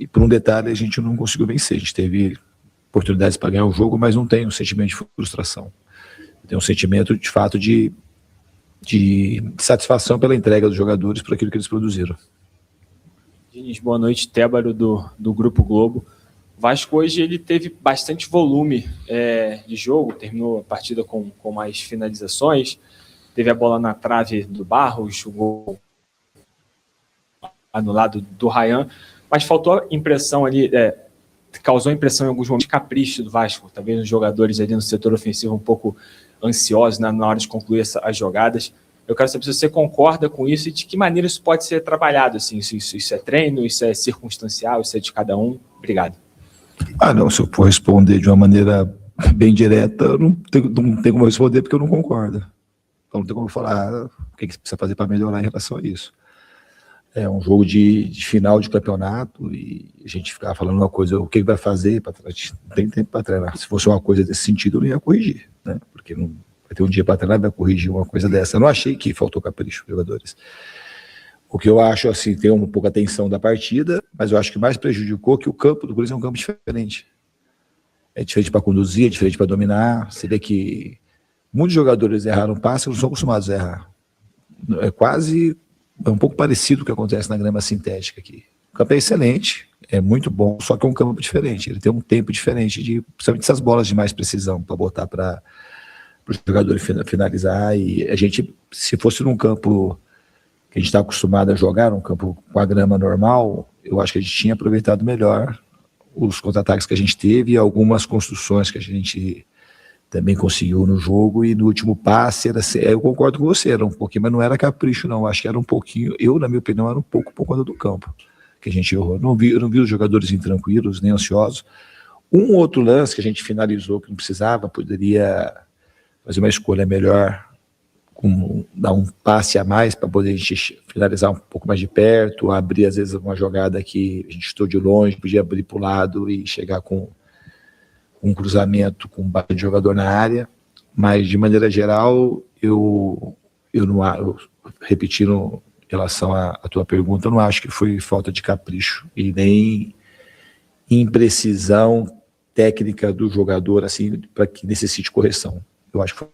e por um detalhe a gente não conseguiu vencer. A gente teve oportunidades para ganhar o jogo, mas não tem um sentimento de frustração. Tem um sentimento, de fato, de satisfação pela entrega dos jogadores por aquilo que eles produziram. Diniz, boa noite, Tébaro do Grupo Globo. O Vasco hoje ele teve bastante volume de jogo, terminou a partida com mais finalizações, teve a bola na trave do Barros, o gol anulado do Ryan, mas faltou a impressão ali, causou impressão em alguns momentos de capricho do Vasco, talvez os jogadores ali no setor ofensivo um pouco ansiosos na hora de concluir as jogadas. Eu quero saber se você concorda com isso e de que maneira isso pode ser trabalhado, assim, isso é treino, isso é circunstancial, isso é de cada um. Obrigado. Não, se eu for responder de uma maneira bem direta, eu não tenho como responder porque eu não concordo. Então não tem como falar o que você precisa fazer para melhorar em relação a isso. É um jogo de final de campeonato e a gente ficar falando uma coisa, o que vai fazer, não tem tempo para treinar. Se fosse uma coisa desse sentido, eu não ia corrigir, né? Porque não vai ter um dia para treinar e vai corrigir uma coisa dessa. Eu não achei que faltou capricho para os jogadores. O que eu acho, assim, tem um pouco a tensão da partida, mas eu acho que mais prejudicou que o campo do Corinthians é um campo diferente. É diferente para conduzir, é diferente para dominar. Você vê que muitos jogadores erraram passe, não são acostumados a errar. É um pouco parecido com o que acontece na grama sintética aqui. O campo é excelente, é muito bom, só que é um campo diferente. Ele tem um tempo diferente, principalmente essas bolas de mais precisão para botar para o jogador finalizar. E a gente, se fosse num campo que a gente está acostumado a jogar, um campo com a grama normal, eu acho que a gente tinha aproveitado melhor os contra-ataques que a gente teve e algumas construções que a gente também conseguiu no jogo. E no último passe, eu concordo com você, era um pouquinho, mas não era capricho não, acho que era um pouquinho, na minha opinião, era um pouco por conta do campo que a gente errou. Eu não vi os jogadores intranquilos, nem ansiosos. Um outro lance que a gente finalizou que não precisava, poderia fazer uma escolha melhor, dar um passe a mais para poder a gente finalizar um pouco mais de perto, abrir às vezes uma jogada que a gente estou de longe, podia abrir para o lado e chegar com um cruzamento com um bate de jogador na área, mas de maneira geral, repetindo em relação à tua pergunta, eu não acho que foi falta de capricho e nem imprecisão técnica do jogador, assim, para que necessite correção. Eu acho que foi.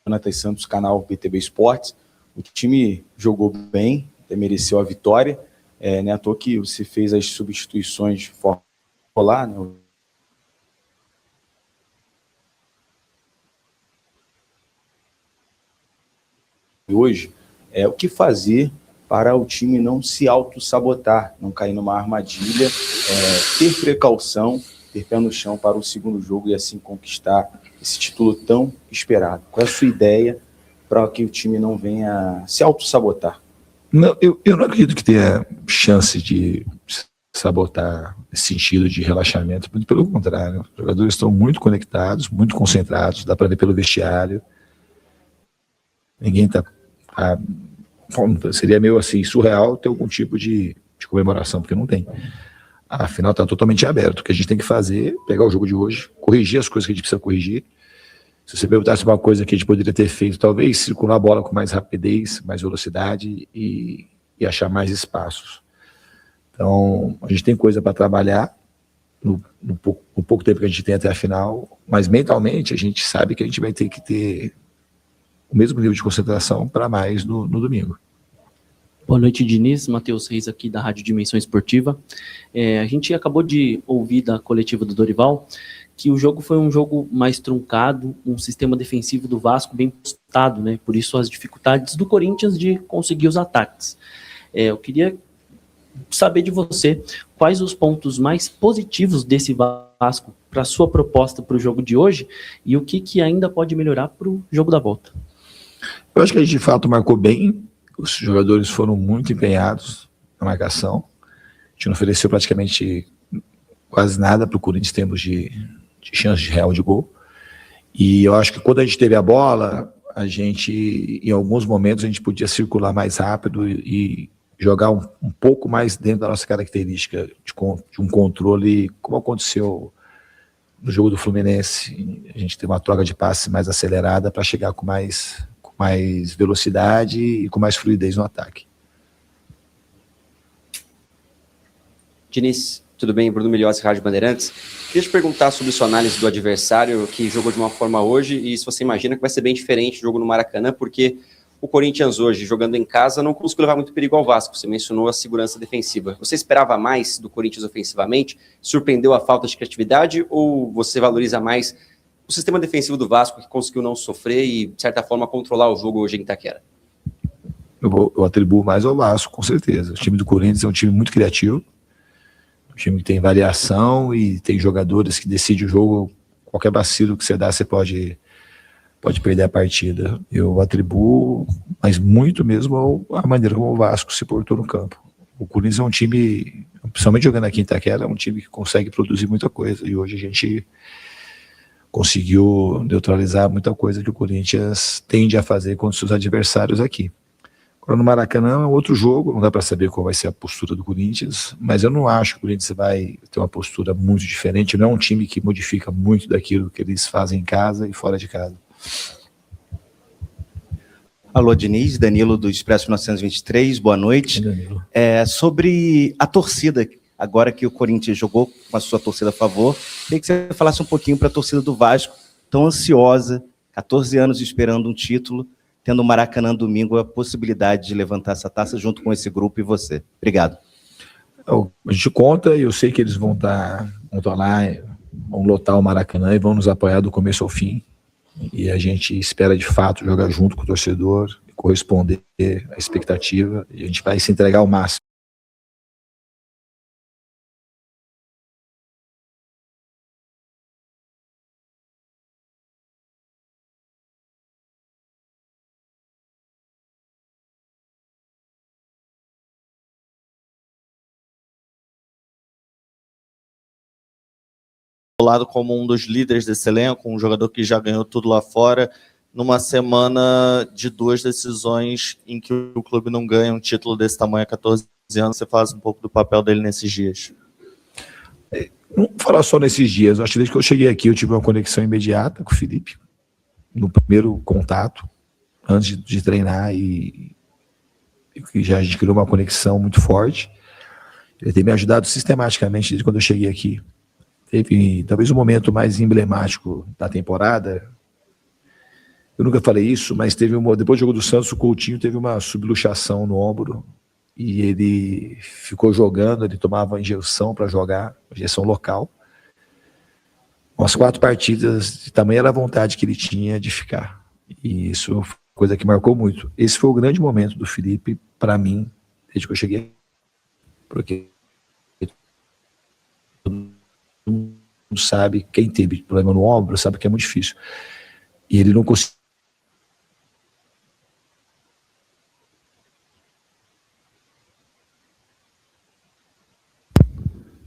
Jonathan Santos, canal PTB Esportes. O time jogou bem, mereceu a vitória, não é à toa que você fez as substituições de forma lá, né? Hoje, o que fazer para o time não se auto-sabotar, não cair numa armadilha, ter precaução, ter pé no chão para o segundo jogo e assim conquistar esse título tão esperado. Qual é a sua ideia para que o time não venha se auto-sabotar? Não, eu não acredito que tenha chance de sabotar esse sentido de relaxamento, muito pelo contrário. Os jogadores estão muito conectados, muito concentrados, dá para ver pelo vestiário. Ninguém seria meio assim, surreal ter algum tipo de comemoração, porque não tem. Afinal, está totalmente aberto. O que a gente tem que fazer, pegar o jogo de hoje, corrigir as coisas que a gente precisa corrigir. Se você perguntasse uma coisa que a gente poderia ter feito, talvez circular a bola com mais rapidez, mais velocidade e achar mais espaços. Então, a gente tem coisa para trabalhar no pouco tempo que a gente tem até a final, mas mentalmente a gente sabe que a gente vai ter que ter o mesmo nível de concentração para mais no domingo. Boa noite, Diniz. Matheus Reis aqui da Rádio Dimensão Esportiva. A gente acabou de ouvir da coletiva do Dorival que o jogo foi um jogo mais truncado, um sistema defensivo do Vasco bem postado, né? Por isso as dificuldades do Corinthians de conseguir os ataques. Eu queria saber de você quais os pontos mais positivos desse Vasco para a sua proposta para o jogo de hoje e o que ainda pode melhorar para o jogo da volta. Eu acho que a gente de fato marcou bem, os jogadores foram muito empenhados na marcação, a gente não ofereceu praticamente quase nada para o Corinthians em termos de chance de real de gol, e eu acho que quando a gente teve a bola, a gente, em alguns momentos, a gente podia circular mais rápido e jogar um pouco mais dentro da nossa característica de um controle, como aconteceu no jogo do Fluminense. A gente tem uma troca de passe mais acelerada para chegar com mais mais velocidade e com mais fluidez no ataque. Diniz, tudo bem? Bruno Milhões, Rádio Bandeirantes. Queria te perguntar sobre sua análise do adversário que jogou de uma forma hoje e se você imagina que vai ser bem diferente o jogo no Maracanã, porque o Corinthians hoje, jogando em casa, não conseguiu levar muito perigo ao Vasco. Você mencionou a segurança defensiva. Você esperava mais do Corinthians ofensivamente? Surpreendeu a falta de criatividade ou você valoriza mais o sistema defensivo do Vasco que conseguiu não sofrer e, de certa forma, controlar o jogo hoje em Itaquera? Eu atribuo mais ao Vasco, com certeza. O time do Corinthians é um time muito criativo, um time que tem variação e tem jogadores que decidem o jogo. Qualquer vacilo que você dá, você pode perder a partida. Eu atribuo, mas muito mesmo, à maneira como o Vasco se portou no campo. O Corinthians é um time, principalmente jogando aqui em Itaquera, é um time que consegue produzir muita coisa. E hoje a gente conseguiu neutralizar muita coisa que o Corinthians tende a fazer contra os seus adversários aqui. Agora no Maracanã é outro jogo, não dá para saber qual vai ser a postura do Corinthians, mas eu não acho que o Corinthians vai ter uma postura muito diferente, não é um time que modifica muito daquilo que eles fazem em casa e fora de casa. Alô, Diniz, Danilo do Expresso 1923, boa noite. Sobre a torcida, agora que o Corinthians jogou com a sua torcida a favor, queria que você falasse um pouquinho para a torcida do Vasco, tão ansiosa, 14 anos esperando um título, tendo o Maracanã domingo a possibilidade de levantar essa taça junto com esse grupo e você. Obrigado. A gente conta e eu sei que eles vão estar lá, vão lotar o Maracanã e vão nos apoiar do começo ao fim. E a gente espera de fato jogar junto com o torcedor, corresponder à expectativa e a gente vai se entregar ao máximo. Lado como um dos líderes desse elenco, um jogador que já ganhou tudo lá fora, numa semana de 2 decisões em que o clube não ganha um título desse tamanho há 14 anos, você faz um pouco do papel dele nesses dias. Não vou falar só nesses dias, eu acho que desde que eu cheguei aqui eu tive uma conexão imediata com o Felipe, no primeiro contato, antes de treinar e já a gente criou uma conexão muito forte. Ele tem me ajudado sistematicamente desde quando eu cheguei aqui. Teve talvez o momento mais emblemático da temporada. Eu nunca falei isso, mas depois do jogo do Santos, o Coutinho teve uma subluxação no ombro e ele ficou jogando, ele tomava injeção para jogar, injeção local. Umas 4 partidas, de tamanha era a vontade que ele tinha de ficar. E isso foi coisa que marcou muito. Esse foi o grande momento do Felipe, para mim, desde que eu cheguei. Porque todo mundo sabe, quem teve problema no ombro sabe que é muito difícil. E ele não conseguiu.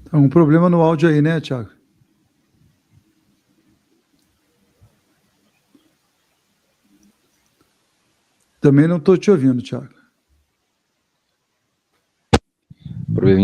Tá um problema no áudio aí, né, Thiago? Também não estou te ouvindo, Thiago.